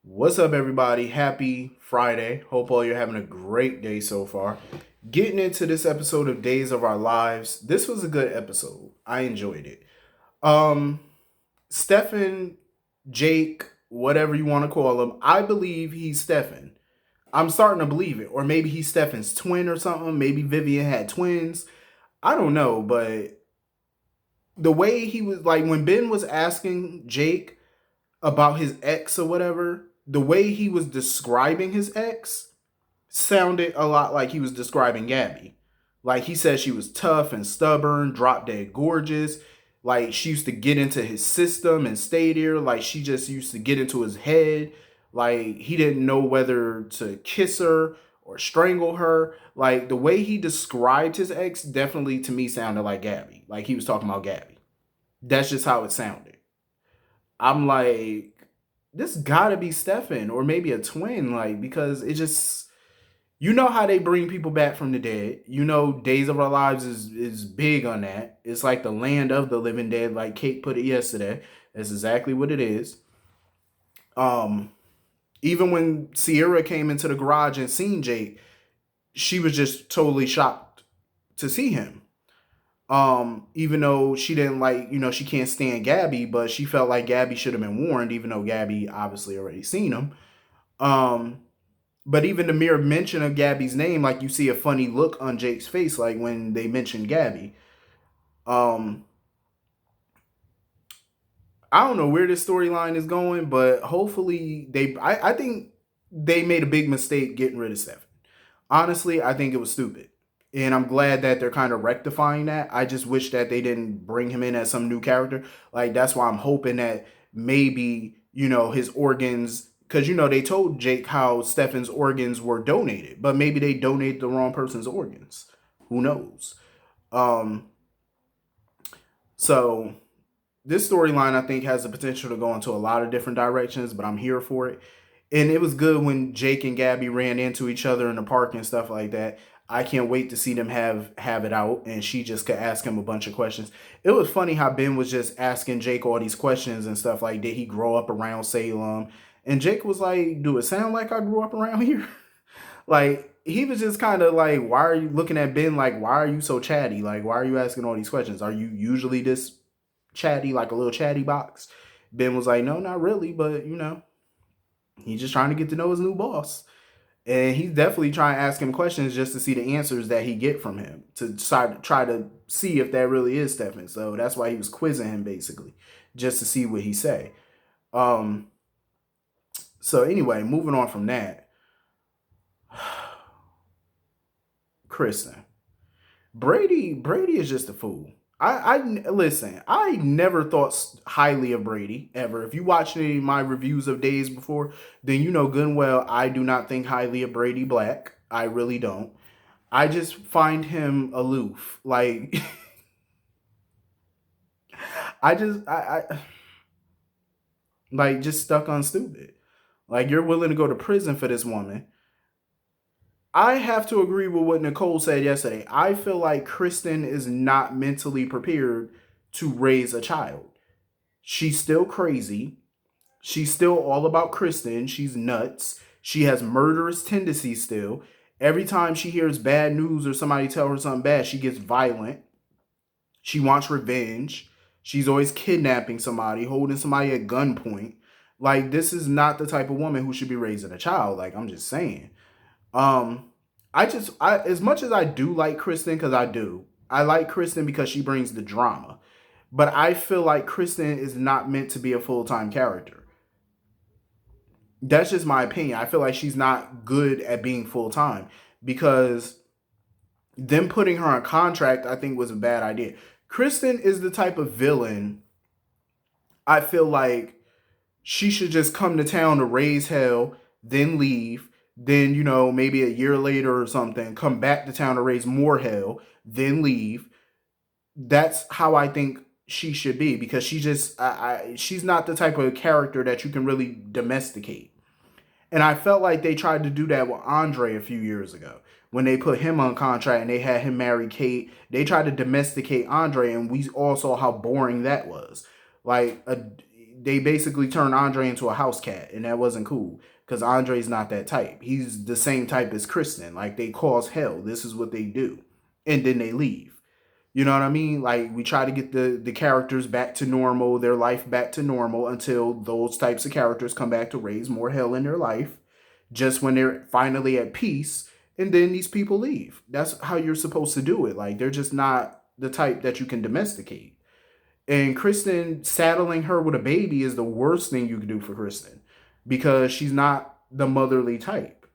What's up, everybody? Happy Friday. Hope all you're having a great day so far. Getting into this episode of Days of Our Lives. This was a good episode. I enjoyed it. Um, Stefan, Jake, whatever you want to call him, I believe he's Stefan. I'm starting to believe it. Or maybe he's Stefan's twin or something. Maybe Vivian had twins. I don't know, but the way he was like when Ben was asking Jake about his ex or whatever, the way he was describing his ex sounded a lot like he was describing Gabi. Like he said she was tough and stubborn, drop dead gorgeous. Like she used to get into his system and stay there. Like she just used to get into his head. Like he didn't know whether to kiss her or strangle her. Like the way he described his ex definitely to me sounded like Gabi. Like he was talking about Gabi. That's just how it sounded. I'm like, this gotta be Stefan or maybe a twin, like, because it just you know how they bring people back from the dead. You know, Days of Our Lives is big on that. It's like the land of the living dead, like Kate put it yesterday. That's exactly what it is. Um, Even when Sierra came into the garage and seen Jake, she was just totally shocked to see him. Even though she didn't like, she can't stand Gabi, but she felt like Gabi should have been warned, even though Gabi obviously already seen him. Um, but even the mere mention of Gabi's name, like you see a funny look on Jake's face, like when they mention Gabi. Um, I don't know where this storyline is going, but hopefully I think they made a big mistake getting rid of Stefan. Honestly, I think it was stupid. And I'm glad that they're kind of rectifying that. I just wish that they didn't bring him in as some new character. Like, that's why I'm hoping that maybe, his organs, because, they told Jake how Stefan's organs were donated, but maybe they donated the wrong person's organs. Who knows? Um, so this storyline, I think, has the potential to go into a lot of different directions, but I'm here for it. And it was good when Jake and Gabi ran into each other in the park and stuff like that. I can't wait to see them have it out, and she just could ask him a bunch of questions. It was funny how Ben was just asking Jake all these questions and stuff like, did he grow up around Salem? And Jake was like, do it sound like I grew up around here? Like he was just kind of like, why are you looking at Ben like, why are you so chatty? Like, why are you asking all these questions? Are you usually this chatty, like a little chatty box? Ben was like, no, not really, but he's just trying to get to know his new boss. And he's definitely trying to ask him questions just to see the answers that he get from him to try to see if that really is Stefan. So that's why he was quizzing him basically, just to see what he say. Um. So anyway, moving on from that, Kristen. Brady is just a fool. I listen. I never thought highly of Brady ever. If you watched any of my reviews of days before, then you know good and well I do not think highly of Brady Black. I really don't. I just find him aloof. Like I like just stuck on stupid. Like you're willing to go to prison for this woman. I have to agree with what Nicole said yesterday. I feel like Kristen is not mentally prepared to raise a child. She's still crazy. She's still all about Kristen. She's nuts. She has murderous tendencies still. Every time she hears bad news or somebody tell her something bad, she gets violent. She wants revenge. She's always kidnapping somebody, holding somebody at gunpoint. Like, this is not the type of woman who should be raising a child. Like, I'm just saying. Um, I as much as I do like Kristen, because I do, I like Kristen because she brings the drama. But I feel like Kristen is not meant to be a full time character. That's just my opinion. I feel like she's not good at being full time because them putting her on contract, I think, was a bad idea. Kristen is the type of villain I feel like she should just come to town to raise hell, then leave, then, maybe a year later or something, come back to town to raise more hell, then leave. That's how I think she should be because she's not the type of character that you can really domesticate. And I felt like they tried to do that with Andre a few years ago when they put him on contract and they had him marry Kate. They tried to domesticate Andre, and we all saw how boring that was. Like they basically turned Andre into a house cat, and that wasn't cool because Andre's not that type. He's the same type as Kristen. Like, they cause hell. This is what they do, and then they leave. You know what I mean? Like, we try to get the characters back to normal, their life back to normal, until those types of characters come back to raise more hell in their life. Just when they're finally at peace, and then these people leave. That's how you're supposed to do it. Like, they're just not the type that you can domesticate. And Kristen saddling her with a baby is the worst thing you can do for Kristen because she's not the motherly type.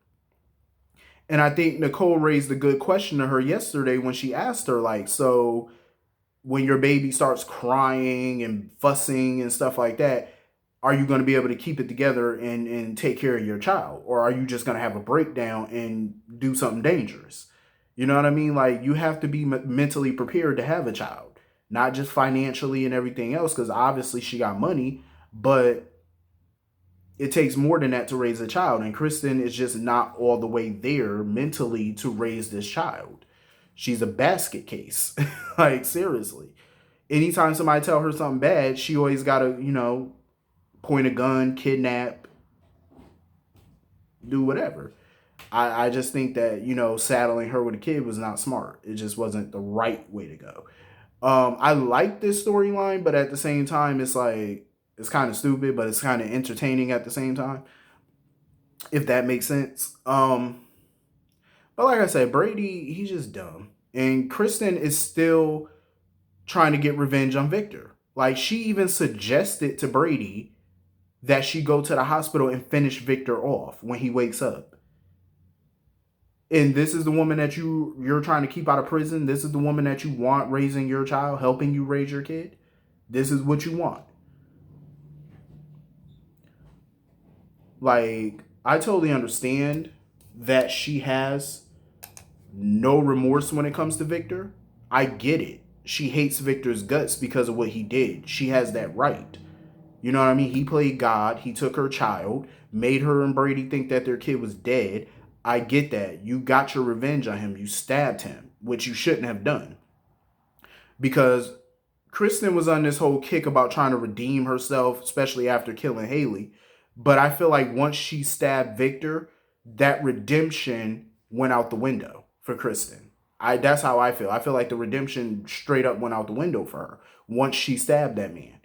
And I think Nicole raised a good question to her yesterday when she asked her, like, so when your baby starts crying and fussing and stuff like that, are you going to be able to keep it together and take care of your child? Or are you just going to have a breakdown and do something dangerous? You know what I mean? Like, you have to be mentally prepared to have a child, not just financially and everything else, because obviously she got money, but it takes more than that to raise a child. And Kristen is just not all the way there mentally to raise this child. She's a basket case. Like, seriously. Anytime somebody tell her something bad, she always got to, point a gun, kidnap, do whatever. I just think that, saddling her with a kid was not smart. It just wasn't the right way to go. I like this storyline, but at the same time, it's like, it's kind of stupid, but it's kind of entertaining at the same time, if that makes sense. But like I said, Brady, he's just dumb. And Kristen is still trying to get revenge on Victor. Like, she even suggested to Brady that she go to the hospital and finish Victor off when he wakes up. And this is the woman that you're trying to keep out of prison. This is the woman that you want raising your child, helping you raise your kid. This is what you want. Like, I totally understand that she has no remorse when it comes to Victor. I get it. She hates Victor's guts because of what he did. She has that right. You know what I mean? He played God. He took her child, made her and Brady think that their kid was dead. I get that. You got your revenge on him. You stabbed him, which you shouldn't have done. Because Kristen was on this whole kick about trying to redeem herself, especially after killing Haley. But I feel like once she stabbed Victor, that redemption went out the window for Kristen. That's how I feel. I feel like the redemption straight up went out the window for her once she stabbed that man.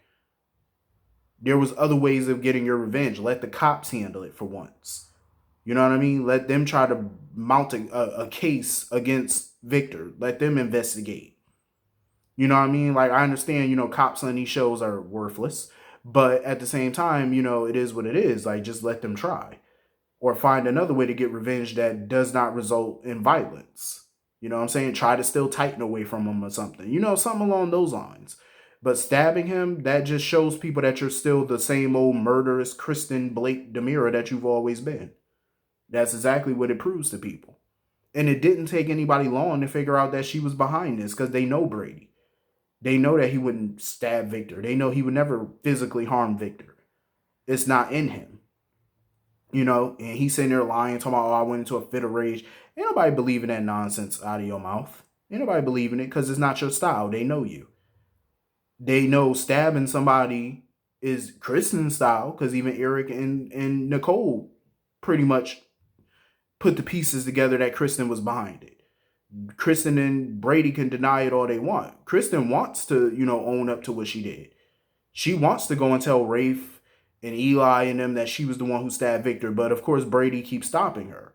There was other ways of getting your revenge. Let the cops handle it for once. You know what I mean? Let them try to mount a case against Victor. Let them investigate. You know what I mean? Like, I understand, cops on these shows are worthless. But at the same time, it is what it is. Like, just let them try. Or find another way to get revenge that does not result in violence. You know what I'm saying? Try to still tighten away from him or something. Something along those lines. But stabbing him, that just shows people that you're still the same old murderous Kristen Blake Demira that you've always been. That's exactly what it proves to people. And it didn't take anybody long to figure out that she was behind this because they know Brady. They know that he wouldn't stab Victor. They know he would never physically harm Victor. It's not in him. And he's sitting there lying, talking about, I went into a fit of rage. Ain't nobody believing that nonsense out of your mouth. Ain't nobody believing it because it's not your style. They know you. They know stabbing somebody is Kristen's style because even Eric and Nicole pretty much put the pieces together that Kristen was behind it. Kristen and Brady can deny it all they want. Kristen wants to, own up to what she did. She wants to go and tell Rafe and Eli and them that she was the one who stabbed Victor. But of course, Brady keeps stopping her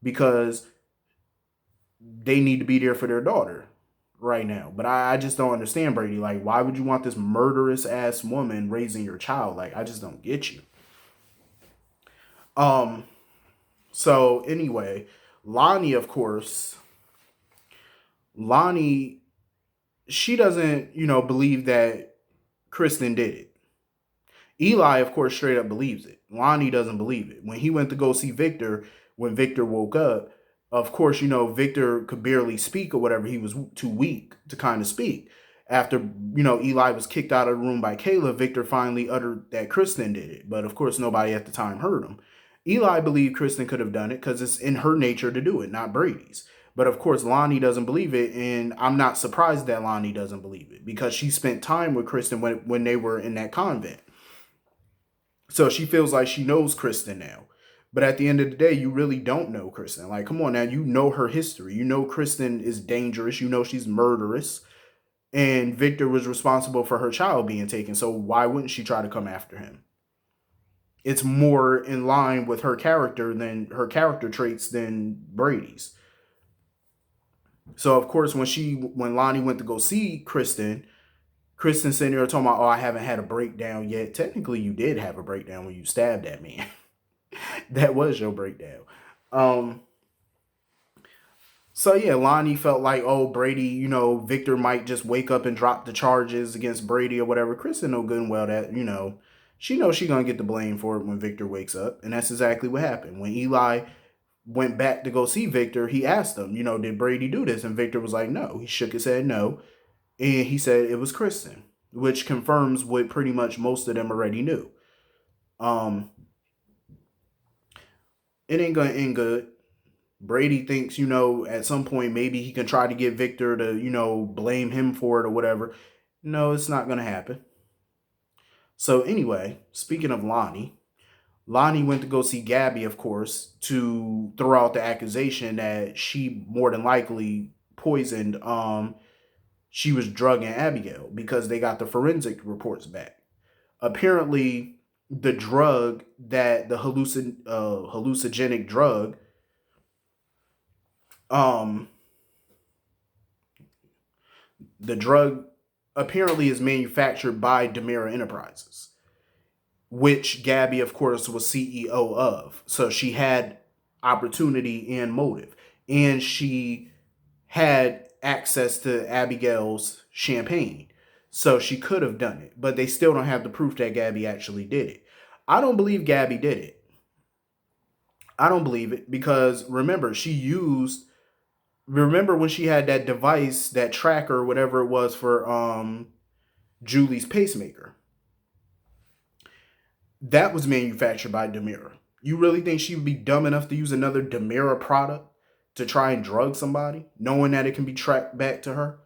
because they need to be there for their daughter right now. But I just don't understand, Brady. Like, why would you want this murderous ass woman raising your child? Like, I just don't get you. So anyway, Lonnie, of course, she doesn't, believe that Kristen did it. Eli, of course, straight up believes it. Lonnie doesn't believe it. When he went to go see Victor, when Victor woke up, of course, Victor could barely speak or whatever. He was too weak to kind of speak. After, Eli was kicked out of the room by Kayla, Victor finally uttered that Kristen did it. But of course, nobody at the time heard him. Eli believed Kristen could have done it because it's in her nature to do it, not Brady's. But of course, Lonnie doesn't believe it, and I'm not surprised that Lonnie doesn't believe it because she spent time with Kristen when they were in that convent. So she feels like she knows Kristen now. But at the end of the day, you really don't know Kristen. Like, come on now, you know her history. You know Kristen is dangerous. You know she's murderous. And Victor was responsible for her child being taken. So why wouldn't she try to come after him? It's more in line with her character traits than Brady's. So of course, when Lonnie went to go see Kristen, Kristen sitting there talking about, oh, I haven't had a breakdown yet. Technically, you did have a breakdown when you stabbed that man. That was your breakdown. Um, so yeah, Lonnie felt like, oh, Brady, Victor might just wake up and drop the charges against Brady or whatever. Kristen know good and well that, she knows she gonna get the blame for it when Victor wakes up. And that's exactly what happened. When Eli went back to go see Victor, he asked him, did Brady do this? And Victor was like, no. He shook his head no. And he said it was Kristen, which confirms what pretty much most of them already knew. Um, it ain't gonna end good. Brady thinks, at some point maybe he can try to get Victor to, blame him for it or whatever. No, it's not gonna happen. So anyway, speaking of Lonnie went to go see Gabi, of course, to throw out the accusation that she more than likely poisoned she was drugging Abigail because they got the forensic reports back. Apparently, the drug that the hallucinogenic drug, um, the drug apparently is manufactured by Demira Enterprises, which Gabi, of course, was CEO of. So she had opportunity and motive, and she had access to Abigail's champagne. So she could have done it, but they still don't have the proof that Gabi actually did it. I don't believe Gabi did it. I don't believe it because remember when she had that device, that tracker, whatever it was for Julie's pacemaker. That was manufactured by Demira. You really think she would be dumb enough to use another Demira product to try and drug somebody, knowing that it can be tracked back to her?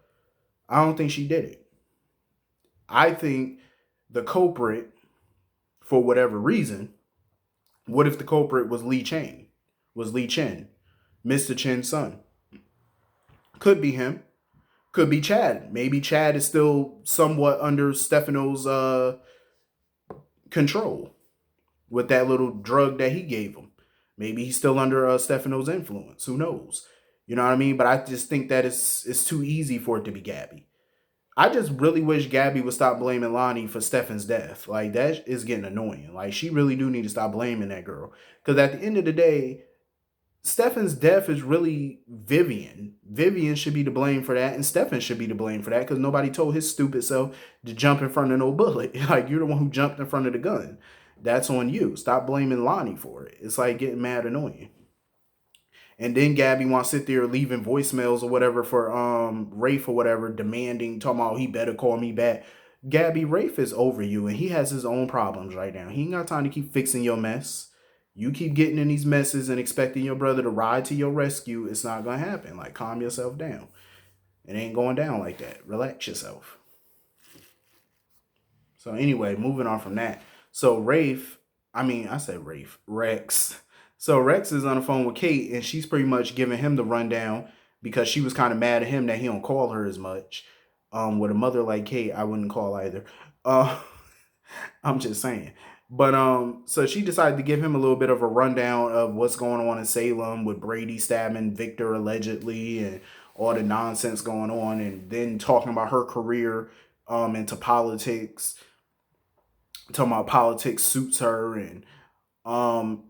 I don't think she did it. I think the culprit, for whatever reason, what if the culprit was Lee Chen, Mr. Chen's son? Could be him. Could be Chad. Maybe Chad is still somewhat under Stefano's control with that little drug that he gave him. Maybe he's still under Stefano's influence. Who knows? You know what I mean? But I just think that it's too easy for it to be Gabi. I just really wish Gabi would stop blaming Lonnie for Stefan's death. Like, that is getting annoying. Like, she really do need to stop blaming that girl. Because at the end of the day, Stefan's death is really Vivian. Vivian should be to blame for that, and Stefan should be to blame for that because nobody told his stupid self to jump in front of no bullet. Like, you're the one who jumped in front of the gun. That's on you. Stop blaming Lonnie for it. It's like getting mad annoying. And then Gabi wants to sit there leaving voicemails or whatever for Rafe or whatever, demanding, talking about he better call me back. Gabi, Rafe is over you and he has his own problems right now. He ain't got time to keep fixing your mess. You keep getting in these messes and expecting your brother to ride to your rescue. It's not gonna happen. Like, calm yourself down. It ain't going down like that. Relax yourself. So anyway, moving on from that. So Rex. So Rex is on the phone with Kate, and she's pretty much giving him the rundown because she was kind of mad at him that he don't call her as much. With a mother like Kate, I wouldn't call either. I'm just saying. But so she decided to give him a little bit of a rundown of what's going on in Salem with Brady stabbing Victor allegedly and all the nonsense going on, and then talking about her career into politics, talking about politics suits her, and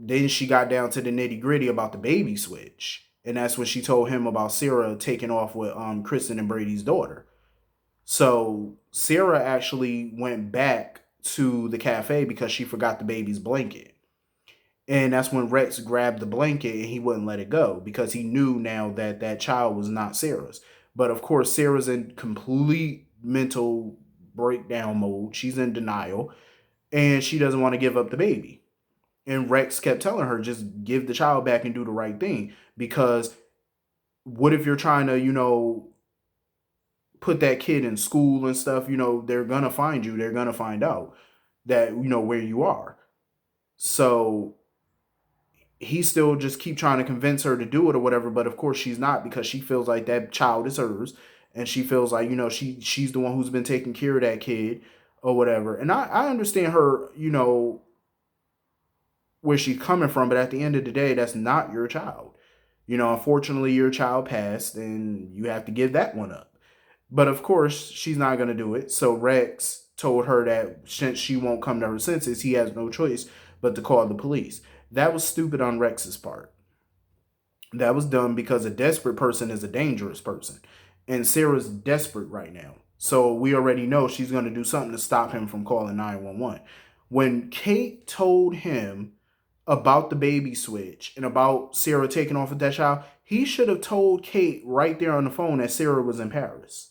then she got down to the nitty gritty about the baby switch, and that's when she told him about Sarah taking off with Kristen and Brady's daughter. So Sarah actually went back to the cafe because she forgot the baby's blanket. And that's when Rex grabbed the blanket and he wouldn't let it go because he knew now that that child was not Sarah's. But of course, Sarah's in complete mental breakdown mode. She's in denial and she doesn't want to give up the baby. And Rex kept telling her, just give the child back and do the right thing. Because what if you're trying to, put that kid in school and stuff, they're going to find you. They're going to find out that, where you are. So he still just keep trying to convince her to do it or whatever, but of course she's not, because she feels like that child is hers, and she feels like, she's the one who's been taking care of that kid or whatever. And I understand her, where she's coming from, but at the end of the day, that's not your child. Unfortunately, your child passed, and you have to give that one up. But of course, she's not going to do it. So Rex told her that since she won't come to her senses, he has no choice but to call the police. That was stupid on Rex's part. That was done because a desperate person is a dangerous person. And Sarah's desperate right now. So we already know she's going to do something to stop him from calling 911. When Kate told him about the baby switch and about Sarah taking off with that child, he should have told Kate right there on the phone that Sarah was in Paris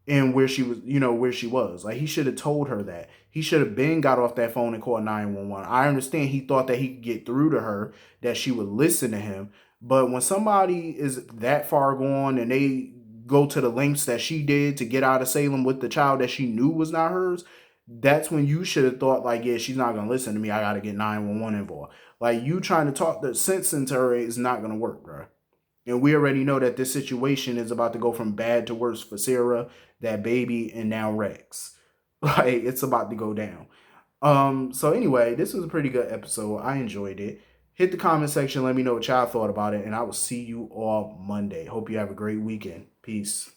and where she was, where she was. Like, he should have told her that. He should have been got off that phone and called 911. I understand he thought that he could get through to her, that she would listen to him. But when somebody is that far gone and they go to the lengths that she did to get out of Salem with the child that she knew was not hers, that's when you should have thought, like, yeah, she's not going to listen to me. I got to get 911 involved. Like, you trying to talk the sense into her is not going to work, bro. And we already know that this situation is about to go from bad to worse for Sarah, that baby, and now Rex. Like, it's about to go down. So anyway, this was a pretty good episode. I enjoyed it. Hit the comment section, let me know what y'all thought about it, and I will see you all Monday. Hope you have a great weekend. Peace.